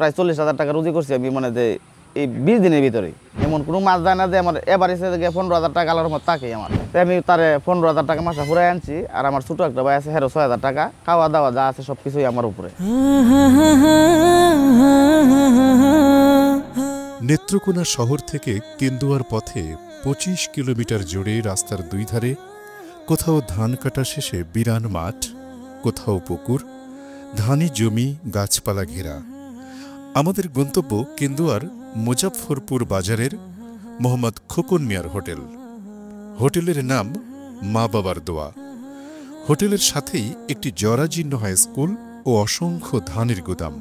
প্রায় 40,000 টাকা রুজি করছি আমি, মানে যে এই 20 দিনের ভিতরে। এমন কোনো মাছ যায় না যে আমার এভারেজে 15,000 টাকা আলার মতো থাকে আমার। আমি তারে 15,000 টাকা মাসে ফুরাই আনছি। আর আমার ছোট একটা ভাই আছে, 6,000 টাকা, খাওয়া দাওয়া যা আছে সবকিছুই আমার উপরে। নেত্রকোনা শহর থেকে কেন্দুয়ার পথে 25 কিলোমিটার জুড়ে রাস্তার দুই ধারে কোথাও ধান কাটা শেষে বিরান মাঠ, কোথাও পুকুর, ধানি জমি, গাছপালা ঘেরা। আমাদের গন্তব্য কেন্দুয়ার মুজাফফরপুর বাজারের মোহাম্মদ খোকন মিয়ার হোটেল। হোটেলের নাম মা বাবার দোয়া। হোটেলের সাথেই একটি জরাজীর্ণ হাই স্কুল ও অসংখ্য ধানের গুদাম।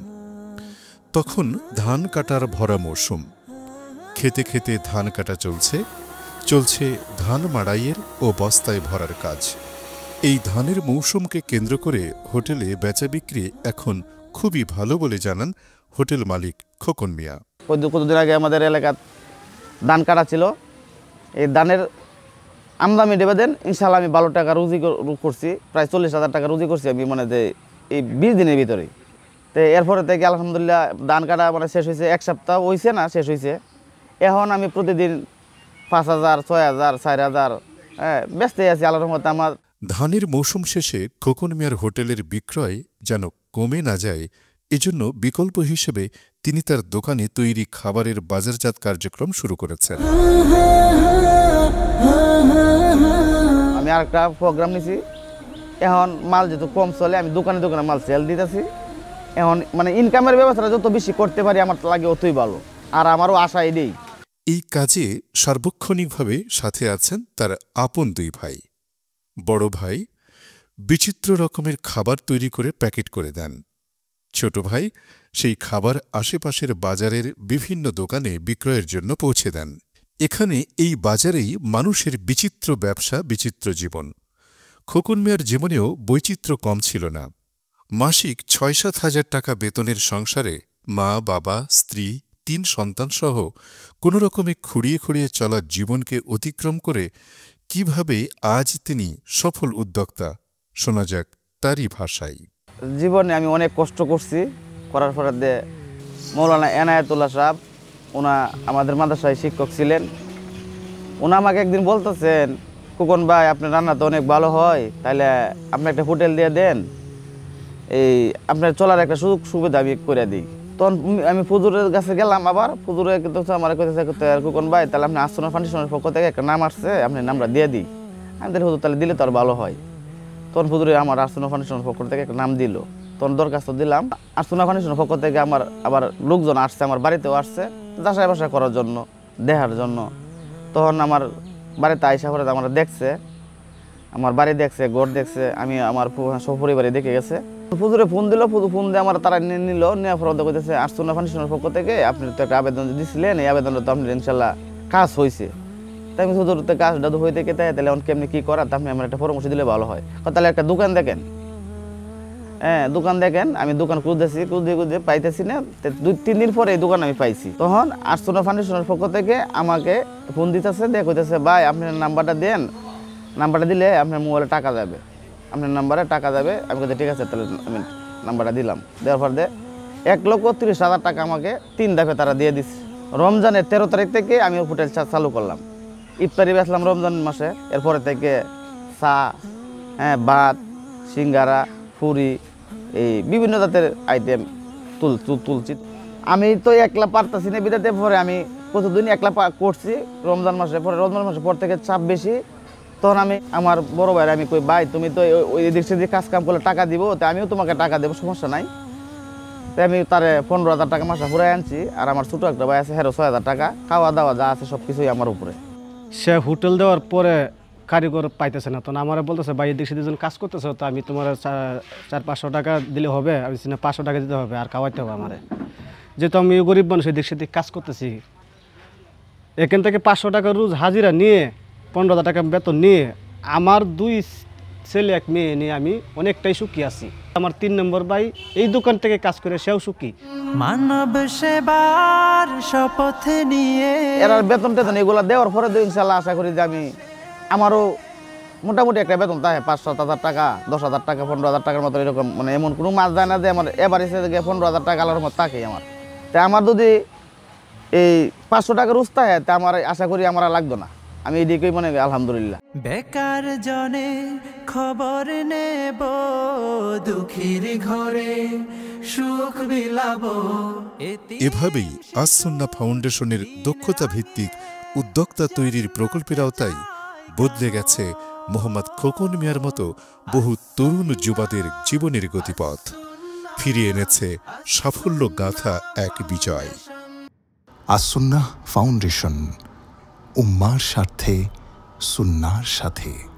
তখন ধান কাটার ভরা মৌসুম। খেতে খেতে ধান কাটা চলছে ধান মাড়াইয়ের ও বস্তায় ভরার কাজ। এই ধানের মৌসুমকে কেন্দ্র করে হোটেলে বেচা বিক্রি এখন খুবই ভালো বলে জানান হোটেল মালিক খোকন মিয়া। কতদিন আগে আমাদের এলাকার ধান কাটা ছিল। এই ধানের আমদানি দেবে দেন, ইনশাল্লাহ আমি 12 টাকা রুজি করছি, প্রায় 40,000 টাকা রুজি করছি আমি, মানে যে এই 20 দিনের ভিতরে। তো এরপরে থেকে আলহামদুলিল্লাহ ধান কাটা মানে শেষ হয়েছে, 1 সপ্তাহ হয়েছে না, শেষ হয়েছে। এখন আমি প্রতিদিন 5,000, 6,000, 4,000 ব্যস্ত আছি আল্লাহর রহমতে। আমার ধানের মৌসুম শেষে খোকন মিয়ার হোটেলের বিক্রয় যেন কমে না যায়, এজন্য বিকল্প হিসেবে তিনি তার দোকানে তৈরি খাবারের বাজারজাত কার্যক্রম শুরু করেছেন। আমি আরেকটা প্রোগ্রাম নিছি। এখন মাল যেহেতু কম চলে, আমি দোকানে দোকানে মাল সেল দিতেছি। এখন মানে ইনকামের ব্যবস্থাটা যত বেশি করতে পারি আমার লাগে অতই ভালো, আর আমারও আশা এটাই। এই কাজে সার্বক্ষণিকভাবে সাথে আছেন তার আপন 2 ভাই। বড় ভাই বিচিত্র রকমের খাবার তৈরি করে প্যাকেট করে দেন। ছোট ভাই সেই খাবার আশেপাশের বাজারের বিভিন্ন দোকানে বিক্রয়ের জন্য পৌঁছে দেন। এখানে এই বাজারেই মানুষের বিচিত্র ব্যবসা, বিচিত্র জীবন। খোকন মিয়ার জীবনেও বৈচিত্র্য কম ছিল না। মাসিক 6-7 হাজার টাকা বেতনের সংসারে মা, বাবা, স্ত্রী, 3 সন্তানসহ কোনো রকমে খুঁড়িয়ে খুঁড়িয়ে চলা জীবনকে অতিক্রম করে কিভাবে আজ তিনি সফল উদ্যোক্তা, শোনা যাক তারই ভাষায়। জীবনে আমি অনেক কষ্ট করছি, করার পরে মৌলানা এনায়েতুল্লাহ সাহেব, ওনা আমাদের মাদ্রাসায় শিক্ষক ছিলেন। ওনা আমাকে একদিন বলতেছেন, খোকন ভাই আপনার রান্না তো অনেক ভালো হয়, তাহলে আপনি একটা হোটেল দিয়ে দেন, এই আপনার চলার একটা সুযোগ সুবিধা আমি করে দিই। তখন আমি ফুজুরের কাছে গেলাম, আবার ফুজুরে আমার কইতেছে খোকন ভাই তাহলে আপনি আস্তনা ফাউন্ডেশনের পক্ষ থেকে একটা নাম আসছে, আপনি নামটা দিয়ে দিই। আমি তাহলে হুজুর তাহলে দিলে তো আর ভালো হয়। তখন ফুজুরে আমার আস্তনা ফাউন্ডেশনের পক্ষ থেকে একটা নাম দিল। তখন দরখাস্ত দিলাম। আস্তনা ফাউন্ডেশনের পক্ষ থেকে আমার আবার লোকজন আসছে, আমার বাড়িতেও আসছে যাচাই বাছাই করার জন্য, দেখার জন্য। তখন আমার বাড়িতে আইসা করে আমার দেখছে, আমার বাড়ি দেখছে, ঘর দেখছে, আমি আমার সপরিবারে দেখে গেছে। ফুজুরে ফোন দিল, ফোন দিয়ে আমার তারা নিল, নেওয়ার পর কইতেছে আস্তনা ফাউন্ডেশনের পক্ষ থেকে আপনি তো একটা আবেদন দিয়েছিলেন, এই আবেদনটা তো আপনার ইনশাল্লাহ কাজ হয়েছে। তাই আমি হুজুরতে কাজটা হয়ে থেকে তাহলে এখন কেমনি কী করার, আপনি আমার একটা পরামর্শ দিলে ভালো হয়। তাহলে একটা দোকান দেখেন, দোকান দেখেন। আমি দোকান খুঁজতে পাইতেছি না। 2-3 দিন পরে এই দোকান আমি পাইছি। তখন আস্তনা ফাউন্ডেশনের পক্ষ থেকে আমাকে ফোন দিতেছে, কইতেছে ভাই আপনার নাম্বারটা দেন, নাম্বারটা দিলে আপনার মোবাইলে টাকা যাবে, আপনার নাম্বারে টাকা যাবে। আমি বলতে ঠিক আছে, তাহলে আমি নাম্বারটা দিলাম। দেওয়ার পর 1,30,000 টাকা আমাকে 3 ধাপে তারা দিয়ে দিচ্ছে। রমজানের 13 তারিখ থেকে আমি হোটেল চালু করলাম। ইফতারি বেচলাম রমজান মাসে। এরপরে থেকে চা, ভাত, সিঙ্গারা, পুরি, এই বিভিন্ন জাতের আইটেম তুলছি। আমি তো একলা পারতাছি না, বিদাতে পরে আমি প্রতিদিন একলা করছি। রমজান মাসের পর থেকে চাপ বেশি। তখন আমি আমার বড় ভাইয়ের আমি কই, ভাই তুমি তো ওই দিক সেদিক কাজ কাম করলে টাকা দিব, তো আমিও তোমাকে টাকা দেবো, সমস্যা নাই। তাই আমি তারে 15,000 টাকা মাসে ফুরাই আনছি। আর আমার ছোটো একটা ভাই আছে, 6,000 টাকা, খাওয়া দাওয়া যা আছে সব কিছুই আমার উপরে। সে হোটেল দেওয়ার পরে কারিগর পাইতেছে না, তখন আমার বলতেছে ভাই এদিক সেদিক কাজ করতেছে, তো আমি তোমার 400-500 টাকা দিলে হবে। আমি 500 টাকা দিতে হবে আর খাওয়াইতে হবে আমারে, যেহেতু আমি গরিব মানুষ এদিক সেদিক কাজ করতেছি। এখান থেকে 500 টাকা রোজ হাজিরা নিয়ে 15,000 টাকা বেতন নিয়ে আমার 2 ছেলে 1 মেয়ে নিয়ে আমি অনেকটাই সুখী আছি। আমার 3 নম্বর ভাই এই দোকান থেকে কাজ করে, সেও সুখী। মানব সেবার শপথ নিয়ে এর বেতন টেতন এগুলো দেওয়ার পরে ইনশাল্লাহ আশা করি যে আমি আমারও মোটামুটি একটা বেতন থাকে 5-7 হাজার টাকা, 10,000 টাকা, 15,000 টাকার মতো এরকম। মানে এমন কোনো মাছ যায় না যে আমার এভারেজে 15,000 টাকা আলার মতো থাকে আমার। তাই আমার যদি এই 500 টাকার উস্তা হয় তা আমার আশা করি আমার আর লাগতো না। আমি এদিকেই মনে করি আলহামদুলিল্লাহ। বেকার জনে খবর নেব, দুঃখীর ঘরে সুখ বিলাবো। এভাবেই আস-সুন্নাহ ফাউন্ডেশনের দক্ষতা ভিত্তিক উদ্যোক্তা তৈরির প্রকল্পের আওতায় বদলে গেছে মোহাম্মদ খোকন মিয়ার মতো বহু তরুণ যুবাদের জীবনের গতিপথ, ফিরিয়ে এনেছে সাফল্য গাথা এক বিজয়। আস-সুন্নাহ ফাউন্ডেশন, উম্মার স্বার্থে সুন্নাহর সাথে।